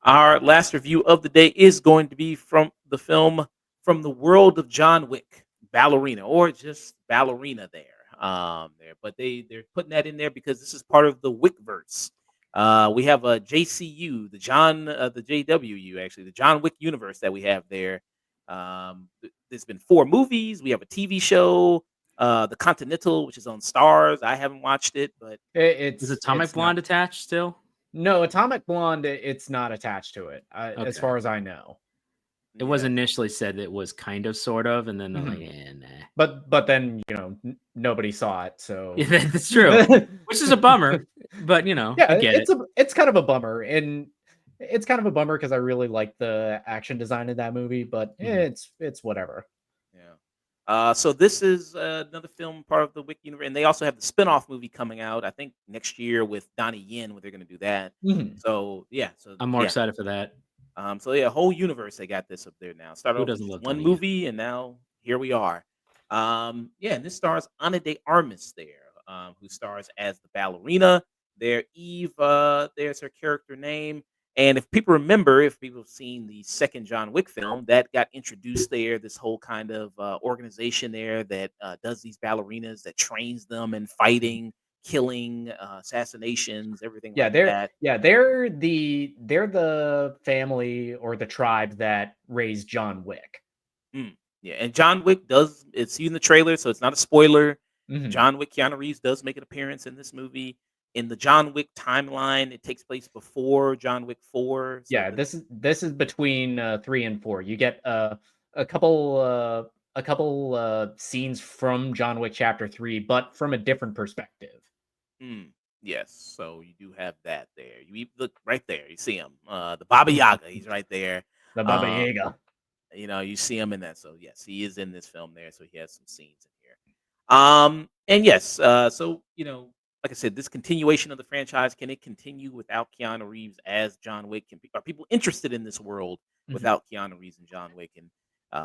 Our last review of the day is going to be from the film From the World of John Wick, Ballerina, or just Ballerina there. But they're putting that in there because this is part of the Wickverse. We have a JCU, the JWU actually, the John Wick universe that we have there. There's been 4 movies. We have a TV show, The Continental, which is on Stars. I haven't watched it, but Is Atomic Blonde attached still? No, Atomic Blonde, it's not attached to it, as far as I know. It was initially said it was kind of, sort of, and then they're like, nah. But then, nobody saw it, so... Yeah, that's true. Which is a bummer, but, yeah, I get it. It's kind of a bummer, and it's kind of a bummer because I really like the action design of that movie, but it's whatever. Yeah. So this is another film part of the Wick universe, and they also have the spinoff movie coming out, I think, next year with Donnie Yen, where they're going to do that. So, yeah. So I'm more excited for that. So, yeah, whole universe, they got this up there now. Started off with one movie, and now here we are. And this stars Ana de Armas there, who stars as the ballerina. There, Eve, there's her character name. And if people remember, if people have seen the second John Wick film, that got introduced there, this whole kind of organization there that does these ballerinas, that trains them in fighting, killing, assassinations, everything like that. Yeah, they're the family or the tribe that raised John Wick. Yeah, and John Wick it's in the trailer, so it's not a spoiler. John Wick, Keanu Reeves does make an appearance in this movie. In the John Wick timeline, it takes place before John Wick 4. So this is between 3 and 4. You get a couple scenes from John Wick Chapter 3, but from a different perspective. Yes, so you do have that there. You look right there. You see him, the Baba Yaga. He's right there. The Baba Yaga. You see him in that. So yes, he is in this film there. So he has some scenes in here. And yes, so like I said, this continuation of the franchise, can it continue without Keanu Reeves as John Wick? Are people interested in this world without Keanu Reeves and John Wick? And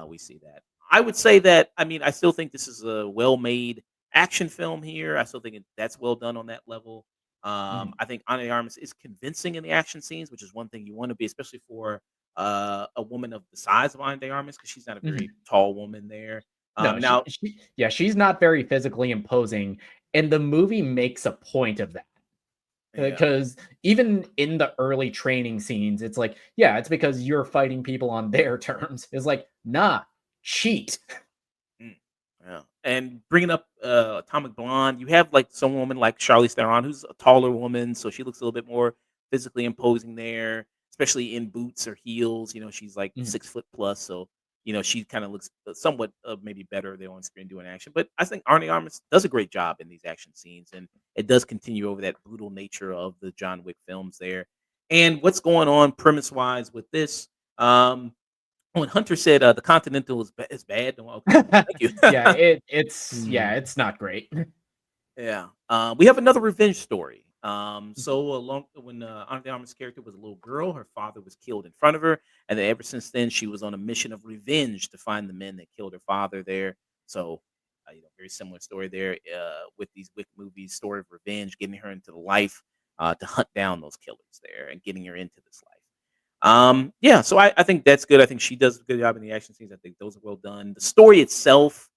we see that. I would say that, I still think this is a well-made action film here. I still think that's well done on that level. I think Ana de Armas is convincing in the action scenes, which is one thing you want to be, especially for a woman of the size of Ana de Armas, because she's not a very tall woman there. She's not very physically imposing, and the movie makes a point of that. Because even in the early training scenes, it's like, it's because you're fighting people on their terms. It's like, nah, cheat. Yeah, and bringing up Atomic Blonde, you have like some woman like Charlize Theron, who's a taller woman, so she looks a little bit more physically imposing there, especially in boots or heels. She's like 6 foot plus, so she kind of looks somewhat maybe better there on screen doing action. But I think Ana de Armas does a great job in these action scenes, and it does continue over that brutal nature of the John Wick films there. And what's going on premise wise with this? When Hunter said the Continental is bad, okay, thank you. it's not great. Yeah, we have another revenge story. So when Ana de Armas' character was a little girl, her father was killed in front of her, and then ever since then she was on a mission of revenge to find the men that killed her father there. So, very similar story there with these Wick movies, story of revenge, getting her into the life to hunt down those killers there and getting her into this life. So I think that's good. I think she does a good job in the action scenes. I think those are well done. The story itself,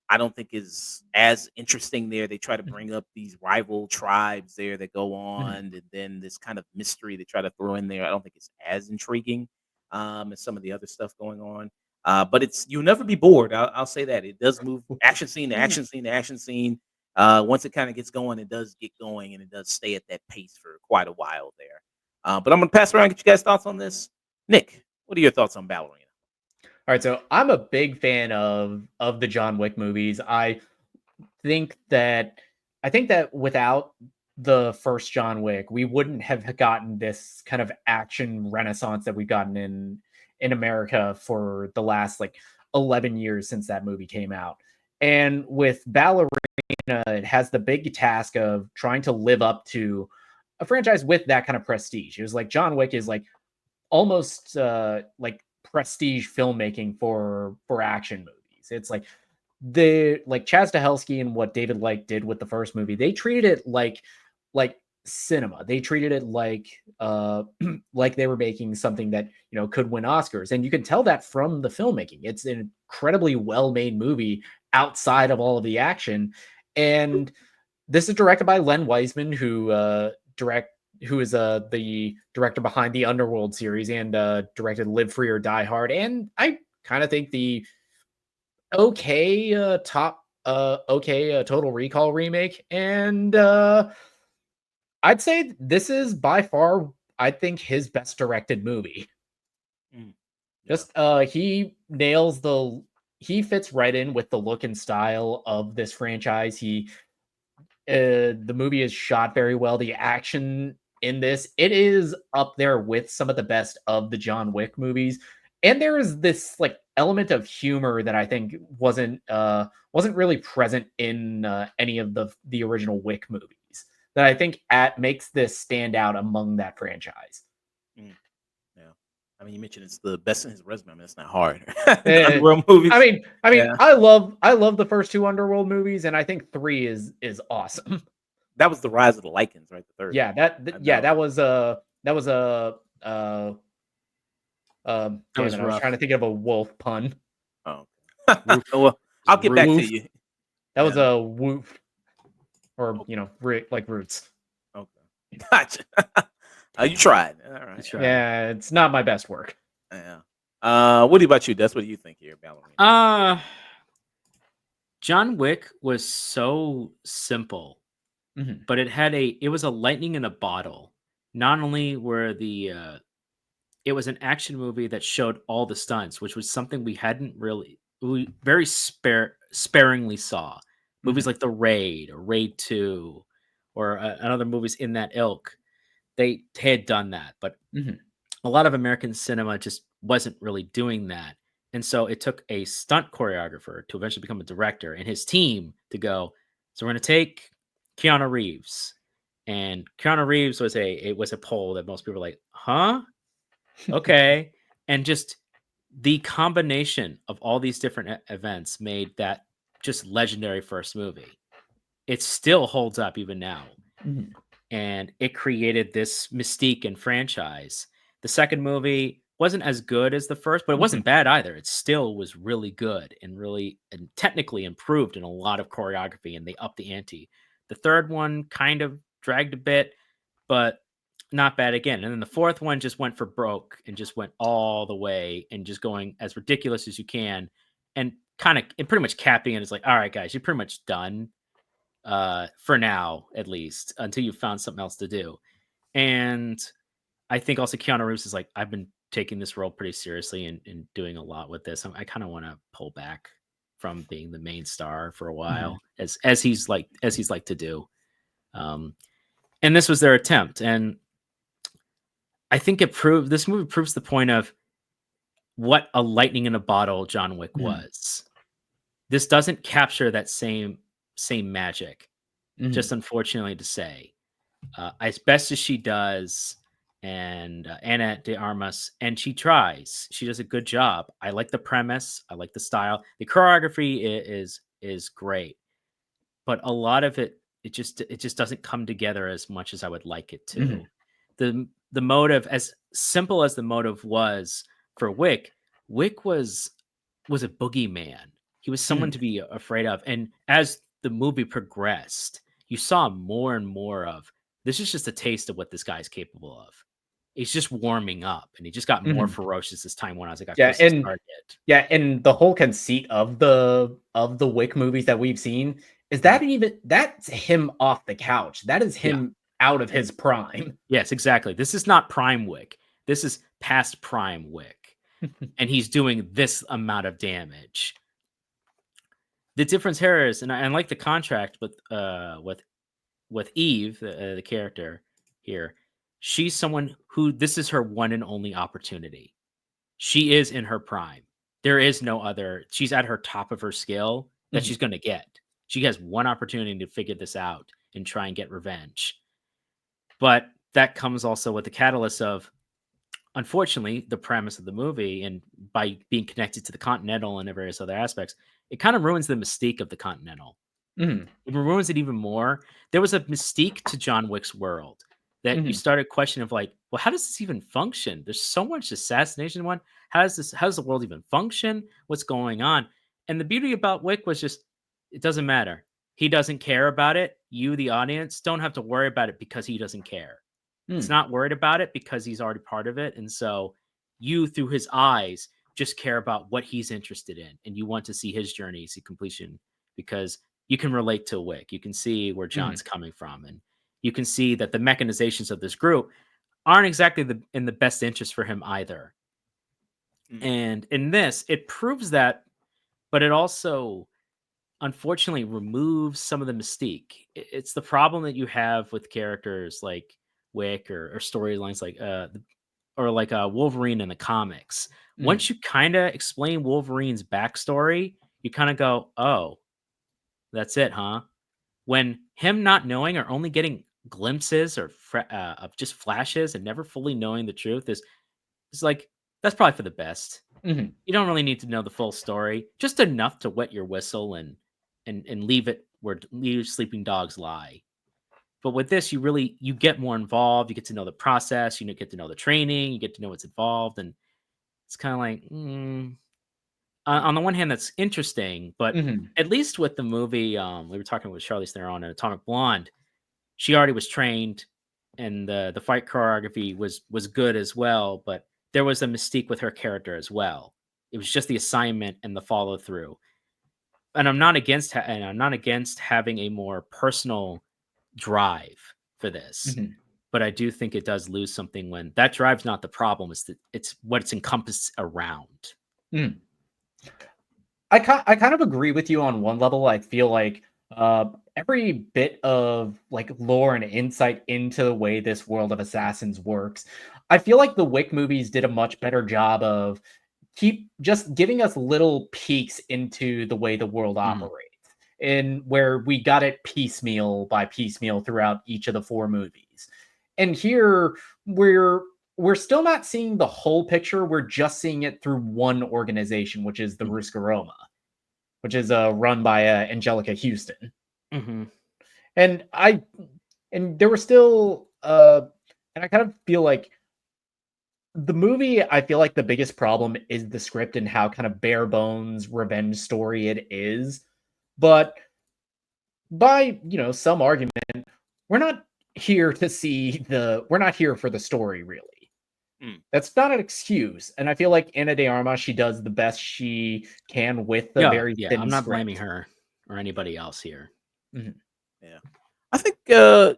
I don't think is as interesting there. They try to bring up these rival tribes there that go on, and then this kind of mystery they try to throw in there. I don't think it's as intriguing as some of the other stuff going on. But you'll never be bored. I'll say that. It does move action scene to action scene to action scene. Once it kind of gets going, it does get going, and it does stay at that pace for quite a while there. But I'm going to pass around and get you guys' thoughts on this. Nick, what are your thoughts on Ballerina? All right, so I'm a big fan of the John Wick movies. I think that without the first John Wick, we wouldn't have gotten this kind of action renaissance that we've gotten in America for the last 11 years since that movie came out. And with Ballerina, it has the big task of trying to live up to a franchise with that kind of prestige. It was like John Wick is like almost like prestige filmmaking for action movies. It's like the like Chaz Stahelski and what David Leitch did with the first movie. They treated it like cinema. They treated it like like they were making something that, you know, could win Oscars. And you can tell that from the filmmaking. It's an incredibly well-made movie outside of all of the action. And this is directed by Len Wiseman, who is the director behind the Underworld series and directed Live Free or Die Hard. And I kind of think the Total Recall remake. And I'd say this is by far, I think, his best directed movie. Mm. Yeah. Just he fits right in with the look and style of this franchise. The movie is shot very well. The action in this, it is up there with some of the best of the John Wick movies. And there is this like element of humor that I think wasn't really present in any of the original Wick movies, that I think makes this stand out among that franchise. Yeah. I mean, you mentioned it's the best in his resume. I mean, it's not hard. Underworld movies. I mean, Yeah. I love the first two Underworld movies, and I think 3 is awesome. That was the Rise of the Lycans, right? The third. Yeah, that was damn it, I was trying to think of a wolf pun. Oh, well, I'll get back to you. That was a woof, or you know, like roots. Okay, gotcha. You tried. All right. Yeah, it's not my best work. Yeah. What about you? That's what you think here, Ballerina. John Wick was so simple, but it was a lightning in a bottle. Not only were it was an action movie that showed all the stunts, which was something we very sparingly saw. Movies like The Raid or Raid 2 or other movies in that ilk, they had done that. But a lot of American cinema just wasn't really doing that. And so it took a stunt choreographer to eventually become a director and his team to go, so we're going to take Keanu Reeves. And Keanu Reeves was a poll that most people were like, huh? Okay. And just the combination of all these different events made that just legendary first movie. It still holds up even now. And it created this mystique and franchise. The second movie wasn't as good as the first, but it wasn't bad either. It still was really good and technically improved in a lot of choreography, and they upped the ante. The third one kind of dragged a bit, but not bad again. And then the fourth one just went for broke and just went all the way and just going as ridiculous as you can and pretty much capping it. It's like, all right, guys, you're pretty much done for now, at least, until you found something else to do. And I think also Keanu Reeves is like, I've been taking this role pretty seriously and doing a lot with this. I kind of want to pull back from being the main star for a while, as he's like to do. And this was their attempt. And I think this movie proves the point of what a lightning in a bottle John Wick was. This doesn't capture that same magic, just unfortunately to say. As best as she does, and Ana de Armas, and she tries. She does a good job. I like the premise. I like the style. The choreography is great, but a lot of it just doesn't come together as much as I would like it to. The motive, as simple as the motive was for Wick was a boogeyman. He was someone to be afraid of. And as the movie progressed, you saw more and more of, this is just a taste of what this guy's capable of. He's just warming up, and he just got more ferocious as time went on. As it got closer to Target. Yeah, and the whole conceit of the Wick movies that we've seen is that's him off the couch. That is him out of his prime. Yes, exactly. This is not prime Wick. This is past prime Wick, and he's doing this amount of damage. The difference here is, and I like the contract with Eve, the character here. She's someone who this is her one and only opportunity. She is in her prime. There is no other. She's at her top of her skill that she's going to get. She has one opportunity to figure this out and try and get revenge. But that comes also with the catalyst of, unfortunately, the premise of the movie, and by being connected to the Continental and various other aspects, it kind of ruins the mystique of the Continental. Mhm. It ruins it even more. There was a mystique to John Wick's world that you Mhm. started questioning of like, well, how does this even function? There's so much assassination in one. How does the world even function? What's going on? And the beauty about Wick was just, it doesn't matter. He doesn't care about it. You, the audience, don't have to worry about it because he doesn't care. He's Mm. not worried about it because he's already part of it. And so you, through his eyes, just care about what he's interested in. And you want to see his journey to completion because you can relate to Wick. You can see where Mhm. John's coming from. And you can see that the mechanizations of this group aren't exactly in the best interest for him either. Mm. And in this, it proves that, but it also unfortunately removes some of the mystique. It's the problem that you have with characters like Wick or storylines like Wolverine in the comics. Mhm. Once you kind of explain Wolverine's backstory, you kind of go, "Oh, that's it, huh?" When him not knowing or only getting glimpses or of just flashes and never fully knowing the truth is like, that's probably for the best. Mhm. You don't really need to know the full story, just enough to wet your whistle and leave it where leave sleeping dogs lie. But with this, you get more involved. You get to know the process. You get to know the training. You get to know what's involved, and it's kind of like, on the one hand, that's interesting, but Mhm. at least with the movie, we were talking with Charlize Theron in Atomic Blonde. She already was trained, and the fight choreography was good as well. But there was a mystique with her character as well. It was just the assignment and the follow through. And I'm not against having a more personal drive for this. Mhm. But I do think it does lose something when that drive's not the problem. It's what it's encompassed around. Mhm. I kind of agree with you on one level. I feel like every bit of like lore and insight into the way this world of assassins works, I feel like the Wick movies did a much better job of keep just giving us little peeks into the way the world Mhm. operates, and where we got it piecemeal by piecemeal throughout each of the four movies. And here we're we're still not seeing the whole picture. We're just seeing it through one organization, which is the Mhm. Ruscaroma, which is run by Angelica Houston. Mhm. And there were still and I kind of feel like the movie, I feel like the biggest problem is the script and how kind of bare bones revenge story it is. But by, some argument, we're not we're not here for the story really. Mm. That's not an excuse. And I feel like Ana de Armas, she does the best she can with the Yeah, very yeah. thin I'm not blaming script. her or anybody else here. Mhm. Yeah. I think,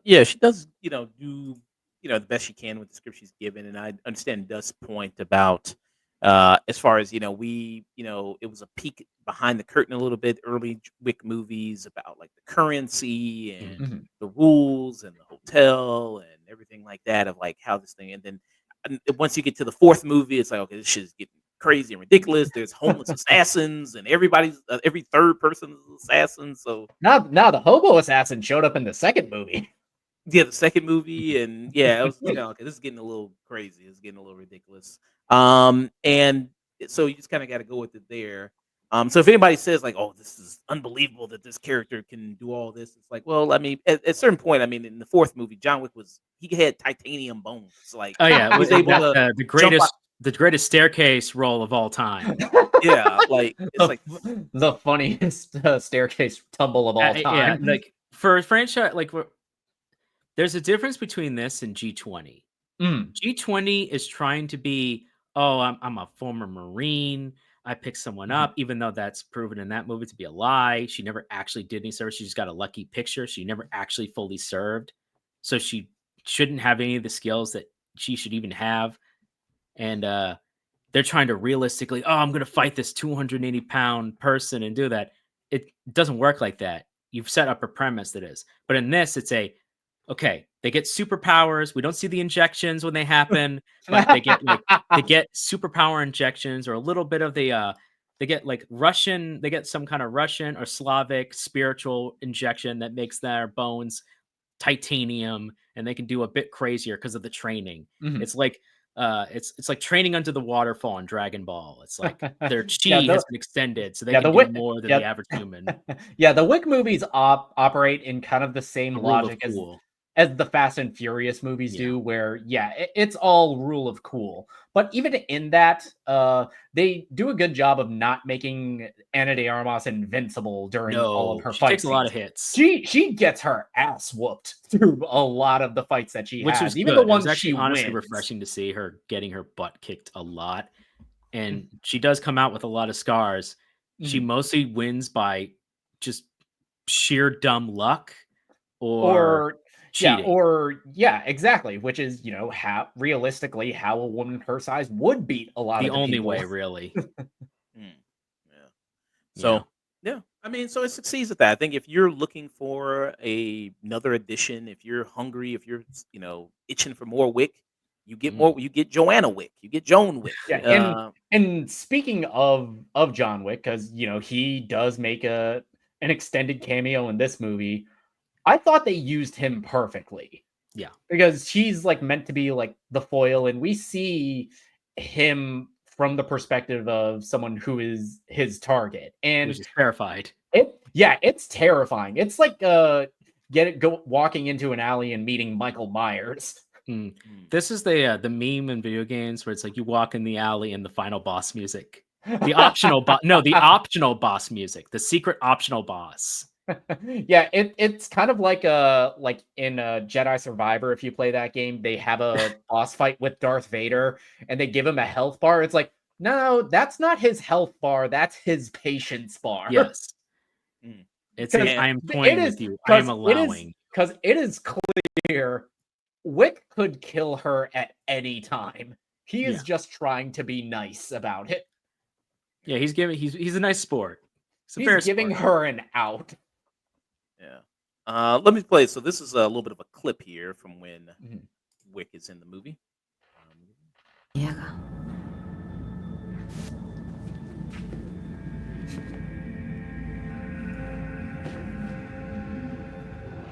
yeah, she does, do, the best she can with the script she's given. And I understand Dust's point about, as far as, it was a peek behind the curtain a little bit, early Wick movies about like the currency and Mhm. Mhm. the rules and the hotel and everything like that of like how this thing, and then once you get to the fourth movie, it's like, okay, this shit is getting crazy and ridiculous. There's homeless assassins and every third person is an assassin. So Now the hobo assassin showed up in the second movie. yeah, the second movie, and yeah, it was, okay, this is getting a little crazy. It's getting a little ridiculous. And so you just kind of got to go with it there. So if anybody says like, "Oh, this is unbelievable that this character can do all this," it's like, well, I mean, at a certain point, I mean, in the fourth movie, John Wick he had titanium bones. Like Oh yeah, he was able that's to the jump out. greatest staircase role of all time. Yeah, like it's like, The funniest staircase tumble of all Yeah, time. like for a franchise, like there's a difference between this and G20. Mm. G20 is trying to be, oh, I'm a former Marine. I picked someone Mhm. up, even though that's proven in that movie to be a lie. She never actually did any service. She just got a lucky picture. She never actually fully served. So she shouldn't have any of the skills that she should even have. And they're trying to realistically, oh, I'm going to fight this 280-pound person and do that. It doesn't work like that. You've set up a premise that is. But in this, it's okay, they get superpowers. We don't see the injections when they happen, but they get superpower injections or a little bit of they get like Russian, they get some kind of Russian or Slavic spiritual injection that makes their bones titanium and they can do a bit crazier because of the training. Mhm. It's like it's like training under the waterfall in Dragon Ball. It's like their Yeah, chi has been extended, so they yeah, can the do Wick, more than the yeah, average human. yeah, the Wick movies operate in kind of the same The rule of logic cool. as the Fast and Furious movies Yeah. do, where yeah, it's all rule of cool. But even in that, they do a good job of not making Ana de Armas invincible during all of No, her she fight takes a lot scenes. of hits, She gets her ass whooped through a lot of the fights that she which has, was even the good. It was ones actually she honestly wins. refreshing to see her getting her butt kicked a lot. And she does come out with a lot of scars. She Mhm. mostly wins by just sheer dumb luck or Or cheating. yeah, exactly, which is, how realistically how a woman her size would beat a lot The of the only people. way, really. Mm, yeah. Yeah. So yeah, I mean, so it succeeds at that. I think if you're looking for another edition, if you're hungry, if you're itching for more Wick, you get Mm. more. You get Joanna Wick. You get Joan Wick. Yeah, and speaking of John Wick, because he does make an extended cameo in this movie. I thought they used him perfectly. Yeah. Because he's like meant to be like the foil, and we see him from the perspective of someone who is his target. And Which is terrified. it's terrifying. It's like go walking into an alley and meeting Michael Myers. Mm. Mm. This is the meme in video games where it's like you walk in the alley and the final boss music. The optional the optional boss music, the secret optional boss. Yeah, it's kind of like in Jedi Survivor. If you play that game, they have a boss fight with Darth Vader, and they give him a health bar. It's like, no, that's not his health bar. That's his patience bar. Yes. Mm. It's a And I am It toying is with you. I am because allowing. it is clear Wick could kill her at any time. He is Yeah. just trying to be nice about it. Yeah, he's a nice sport. It's a He's fair giving sport. her an out. yeah, let me play. So this is a little bit of a clip here from when Mhm. Wick is in the movie. Llega.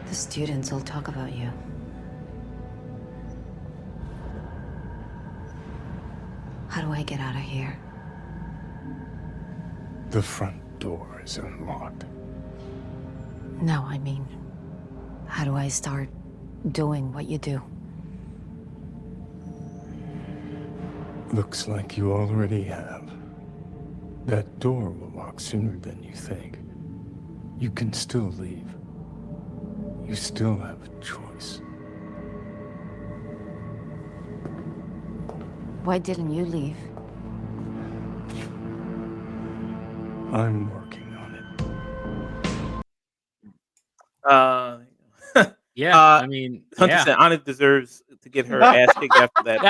The students will talk about you. How do I get out of here? The front door is unlocked. No, I mean, how do I start doing what you do? Looks like you already have. That door will lock sooner than you think. You can still leave. You still have a choice. Why didn't you leave? I'm working on it. Yeah, Uh, I mean, Hunter yeah. said Anna deserves to get her ass kicked after that.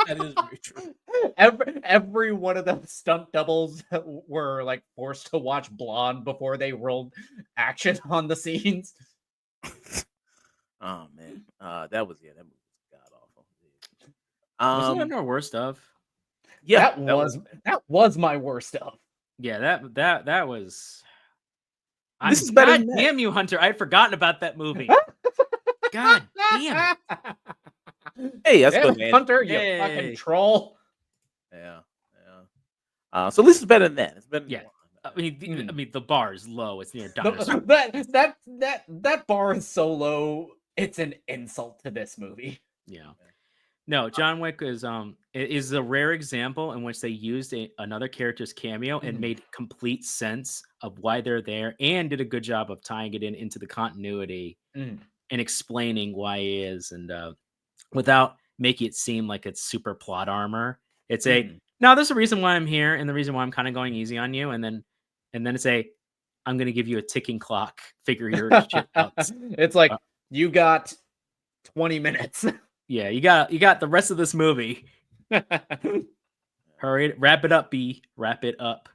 That is very true. Every one of the stunt doubles were like forced to watch Blonde before they rolled action on the scenes. Oh man, that movie was god awful. Wasn't that our worst of? Yeah, that was my worst stuff. Yeah, that was. This is better God than that. damn you, Hunter! I'd forgotten about that movie. God damn it! Hey, that's Damn good, it, man. Hunter, you Hey. fucking troll. Yeah. So this is better than that. It's better. Yeah. Than I mean, the bar is low. It's near The- dinosaur. that bar is so low, it's an insult to this movie. Yeah. No, John Wick is a rare example in which they used another character's cameo and made complete sense of why they're there, and did a good job of tying it into the continuity and explaining why he is, and without making it seem like it's super plot armor. It's no, there's a reason why I'm here, and the reason why I'm kind of going easy on you, and then it's I'm going to give you a ticking clock. Figure your shit out. It's like you got 20 minutes. Yeah, you got the rest of this movie. Hurry, wrap it up, B. Wrap it up.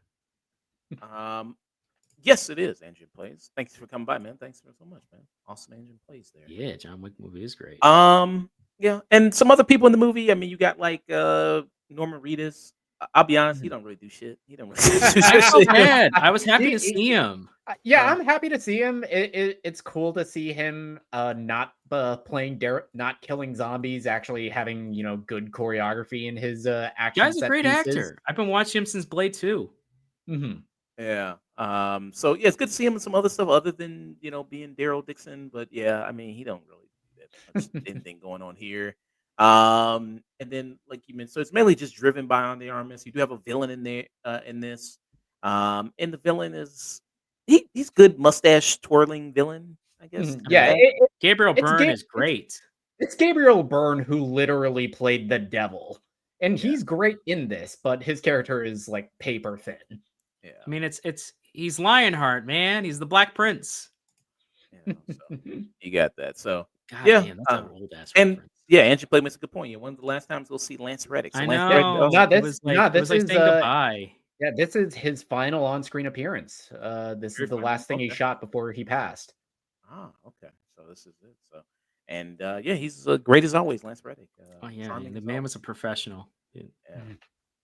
Yes, it is. Engine Plays. Thanks for coming by, man. Thanks for so much, man. Awesome Engine Plays there. Yeah, John Wick movie is great. Yeah, and some other people in the movie. I mean, you got like Norman Reedus. I'll be honest, he Mhm. don't really do shit. He don't really do I felt shit. bad. I was happy to He see him. Yeah, Uh, I'm happy to see him. It's cool to see him not playing not killing zombies, actually having, good choreography in his action Guy's a set great pieces. actor. I've been watching him since Blade 2. Mhm. yeah. So yeah, it's good to see him in some other stuff other than being Daryl Dixon. But yeah, I mean, he don't really do that much anything going on here. And then like you mentioned, so it's mainly just driven by on the Armas. You do have a villain in there in this. And the villain is he's good mustache twirling villain, I guess. Mhm. Kind of Yeah, guy. Gabriel it's Byrne Ga- is great. it's Gabriel Byrne who literally played the devil, and Yeah, he's great in this, but his character is like paper thin. yeah, I mean, it's he's Lionheart, man. He's the Black Prince. So you got that. So God yeah, damn, that's an old ass and reference. yeah, Andrew Play makes a good point. Yeah, one of the last times we'll see Lance Reddick. So I Lance Yeah, Reddick also. know. no, It this was no, like this is saying goodbye. yeah, this is his final on-screen appearance. This is Very the funny. last thing he Okay. shot before he passed. Okay. So this is it. So, and yeah, he's great as always, Lance Reddick. Oh yeah, man. Charming The as man always. was a professional. Dude. Yeah.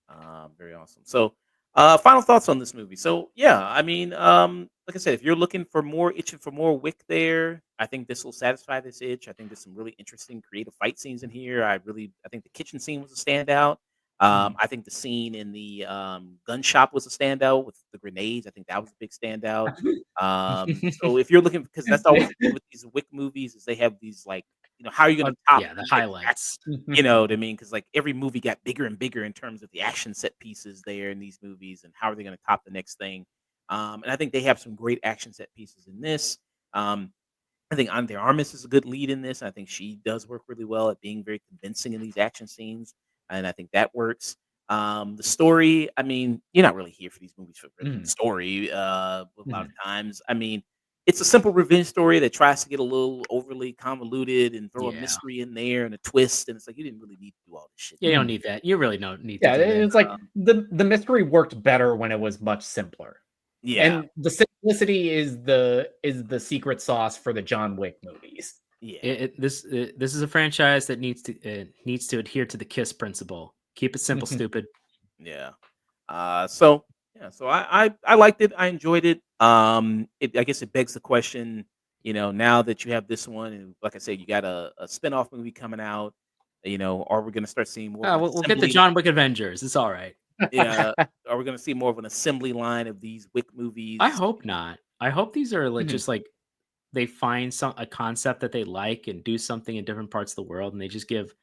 Mhm. Very awesome. So, final thoughts on this movie. So, yeah, I mean, like I said, if you're looking for more, itching for more Wick, there, I think this will satisfy this itch. I think there's some really interesting, creative fight scenes in here. I think the kitchen scene was a standout. Mhm. I think the scene in the gun shop was a standout with the grenades. I think that was a big standout. So if you're looking, because that's always the thing with these Wick movies, is they have these like, how are you going to top Yeah, the these type of highlights. you know what I mean? Because like every movie got bigger and bigger in terms of the action set pieces there in these movies, and how are they going to top the next thing? And I think they have some great action set pieces in this. Um, I think Ana de Armas is a good lead in this. I think she does work really well at being very convincing in these action scenes, and I think that works. The story, I mean, you're not really here for these movies for really the Mhm. story. A lot of Mhm. times, I mean, it's a simple revenge story that tries to get a little overly convoluted and throw a Yeah. mystery in there and a twist, and it's like you didn't really need to do all this shit. Yeah, you don't need that. You really don't need to Yeah, do that. it's like Um, the mystery worked better when it was much simpler. yeah, And the simplicity is the secret sauce for the John Wick movies. yeah, This is a franchise that needs to adhere to the KISS principle. Keep it simple, stupid. yeah. So yeah, so I liked it. I enjoyed it. I guess it begs the question, now that you have this one, and like I said, you got a spinoff movie coming out. Are we going to start seeing more of an We'll get the assembly? John Wick Avengers. It's all right. Yeah, are we going to see more of an assembly line of these Wick I movies? hope not. I hope these are like Mhm. just like they find a concept that they like and do something in different parts of the world, and they just give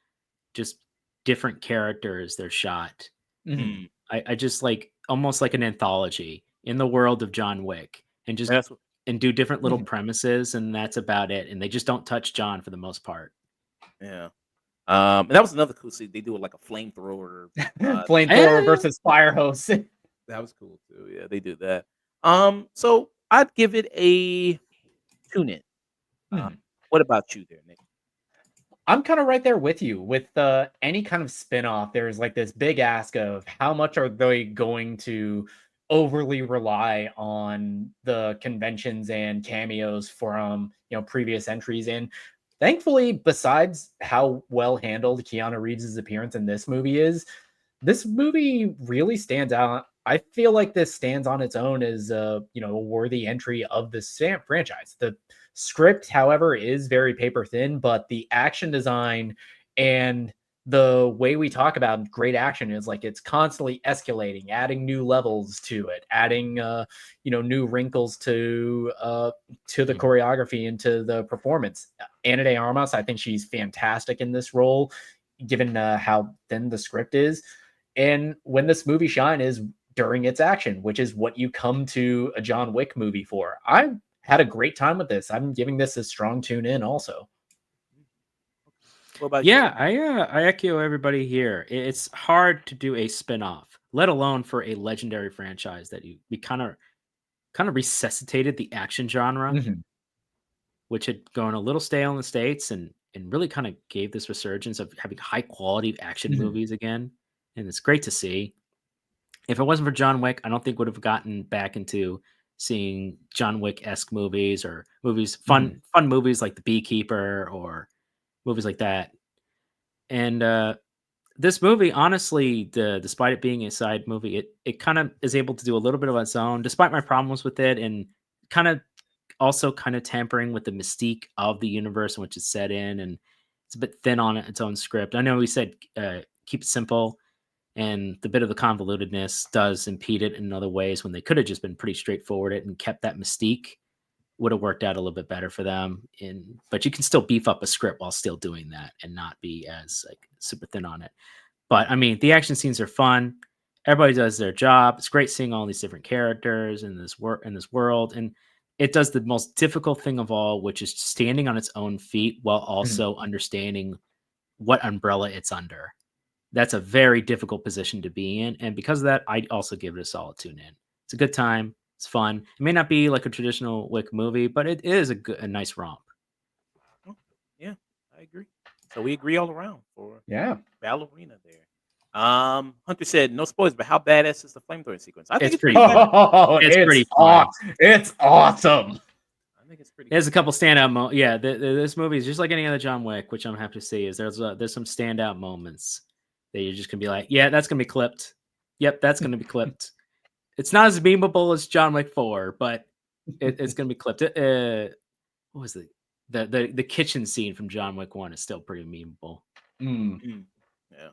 just different characters their shot. Mhm. Mm, I just like almost like an anthology in the world of John Wick, and just that's what. and do different little Mhm. premises, and that's about it. And they just don't touch John for the most part. Yeah. And that was another cool scene. They do it like a flamethrower. Flamethrower Yeah. versus fire hose. That was cool too. Yeah, they do that. So I'd give it a tune in. Uh, Mhm. what about you there, Nick? I'm kind of right there with you. With any kind of spin-off, there's like this big ask of how much are they going to overly rely on the conventions and cameos from previous entries. And thankfully, besides how well handled Keanu Reeves' appearance in this movie is, this movie really stands out. I feel like this stands on its own as a worthy entry of the franchise. The script, however, is very paper thin, but the action design and the way we talk about great action is like it's constantly escalating, adding new levels to it, adding new wrinkles to the choreography and to the performance. Ana de Armas, I think she's fantastic in this role, given how thin the script is. And when this movie shine is during its action, which is what you come to a John Wick movie for. I had a great time with this. I'm giving this a strong tune in also. What about you? Yeah, I echo everybody here. It's hard to do a spin-off, let alone for a legendary franchise that we kind of resuscitated the action genre, Mhm. which had gone a little stale in the States, and really kind of gave this resurgence of having high quality action Mhm. movies again. And it's great to see. If it wasn't for John Wick, I don't think would have gotten back into seeing John Wick-esque movies or movies Mhm. fun movies like The Beekeeper or movies like that. And This movie, honestly, despite it being a side movie, it kind of is able to do a little bit of its own, despite my problems with it, and kind of also kind of tampering with the mystique of the universe in which it's set in, and it's a bit thin on its own script. I know we said keep it simple, and the bit of the convolutedness does impede it in other ways when they could have just been pretty straightforward it and kept that mystique. Would have worked out a little bit better for them. But you can still beef up a script while still doing that and not be as like super thin on it. But I mean, the action scenes are fun. Everybody does their job. It's great seeing all these different characters in this world, and it does the most difficult thing of all, which is standing on its own feet while also understanding what umbrella it's under. That's a very difficult position to be in, and because of that, I also give it a solid tune in. It's a good time. It's fun. It may not be like a traditional Wick movie, but it is a nice romp. Oh, yeah, I agree. So we agree all around for Ballerina there. Hunter said no spoilers, but how badass is the flamethrower sequence? I think it's pretty badass. It's pretty fun. It's awesome. I think it's pretty There's a couple standout yeah, this movie is just like any other John Wick, which I'm happy to see. Is there's some standout moments that you're just gonna be like, yeah, that's gonna be clipped. Yep, that's gonna be clipped. It's not as memeable as John Wick 4, but it's gonna be clipped. What was the kitchen scene from John Wick 1 is still pretty memeable. Yeah.